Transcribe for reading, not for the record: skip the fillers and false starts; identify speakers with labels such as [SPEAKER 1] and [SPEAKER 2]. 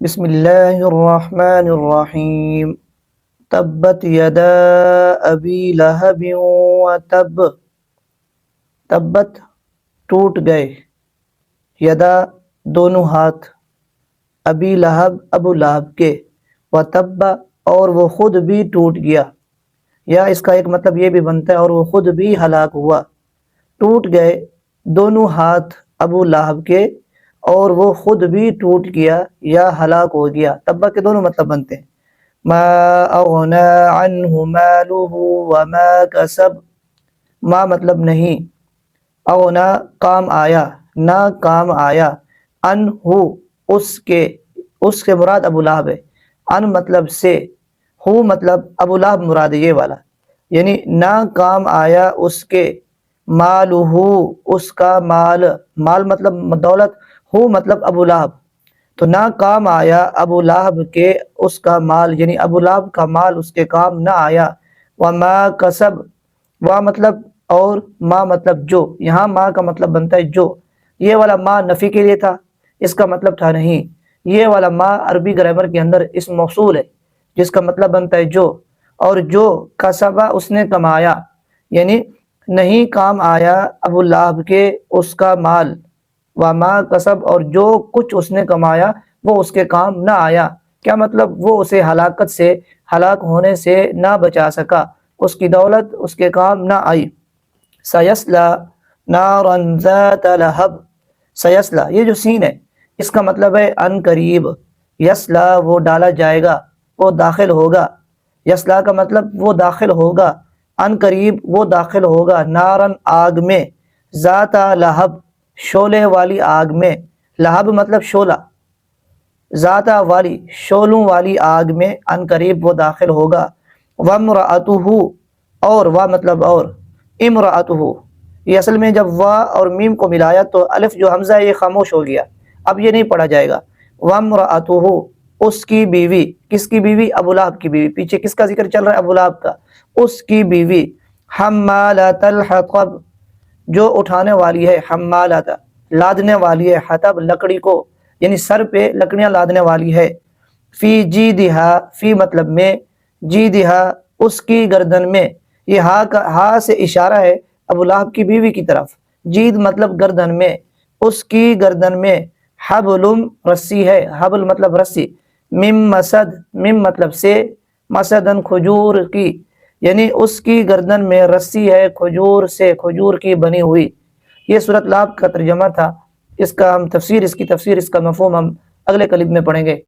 [SPEAKER 1] بسم اللہ الرحمن الرحیم تبت یدا ابی لہب وتب تبت ٹوٹ گئے، یدا دونوں ہاتھ، ابی لہب ابو لہب کے، وتب اور وہ خود بھی ٹوٹ گیا، یا اس کا ایک مطلب یہ بھی بنتا ہے اور وہ خود بھی ہلاک ہوا۔ ٹوٹ گئے دونوں ہاتھ ابو لہب کے اور وہ خود بھی ٹوٹ گیا یا ہلاک ہو گیا۔ تبا کے دونوں مطلب بنتے ہیں۔ ما اغنا عنہ مالہ وما کسب، ما مطلب نہیں، اغنا کام آیا، نہ کام آیا، عنہ اس کے مراد ابو لہب ہے، ان مطلب سے، ہو مطلب ابو لہب مراد ہے یہ والا، یعنی نہ کام آیا اس کے، مالہ اس کا مال، مال مطلب دولت، ہو مطلب ابو لہب، تو نہ کام آیا ابو لہب کے اس کا مال، یعنی ابو لہب کا مال اس کے کام نہ آیا۔ وما کسب، وا مطلب اور، ما مطلب جو، یہاں ما کا مطلب بنتا ہے جو، یہ والا ما نفی کے لیے تھا، اس کا مطلب تھا نہیں، یہ والا ما عربی گرامر کے اندر اسم موصول ہے جس کا مطلب بنتا ہے جو، اور جو کسبہ اس نے کمایا، یعنی نہیں کام آیا ابو لہب کے اس کا مال، وما کسب اور جو کچھ اس نے کمایا وہ اس کے کام نہ آیا، کیا مطلب وہ اسے ہلاکت سے، ہلاک ہونے سے نہ بچا سکا، اس کی دولت اس کے کام نہ آئی۔ سیصلی نارا ذات لہب، سیصلی یہ جو سین ہے اس کا مطلب ہے ان قریب، یصلی وہ ڈالا جائے گا، وہ داخل ہوگا، یصلی کا مطلب وہ داخل ہوگا، ان قریب وہ داخل ہوگا، نارن آگ میں، ذات لہب شعلے والی آگ میں، لہب مطلب شعلہ، ذات والی شعلوں والی آگ میں ان قریب وہ داخل ہوگا۔ وامرأتہ اور، وا مطلب اور، امرأتہ یہ اصل میں جب وا اور میم کو ملایا تو الف جو حمزہ ہے یہ خاموش ہو گیا، اب یہ نہیں پڑھا جائے گا۔ وامرأتہ اس کی بیوی، کس کی بیوی؟ ابو لہب کی بیوی، پیچھے کس کا ذکر چل رہا ہے؟ ابو لہب کا، اس کی بیوی، حمالۃ الحطب جو اٹھانے والی ہے، حمالۃ لادنے والی ہے، حطب لکڑی کو، یعنی سر پہ لکڑیاں لادنے والی ہے، فی جیدہا فی مطلب میں، جیدہا اس کی گردن میں، یہ ہا سے اشارہ ہے ابو لہب کی بیوی کی طرف، جید مطلب گردن میں، اس کی گردن میں، حبل رسی ہے، حبل مطلب رسی، من مسد من مطلب سے، مسدن کھجور کی، یعنی اس کی گردن میں رسی ہے کھجور سے، کھجور کی بنی ہوئی۔ یہ سورۃ لہب کا ترجمہ تھا، اس کا ہم تفسیر، اس کی تفسیر، اس کا مفہوم ہم اگلے کلپ میں پڑھیں گے۔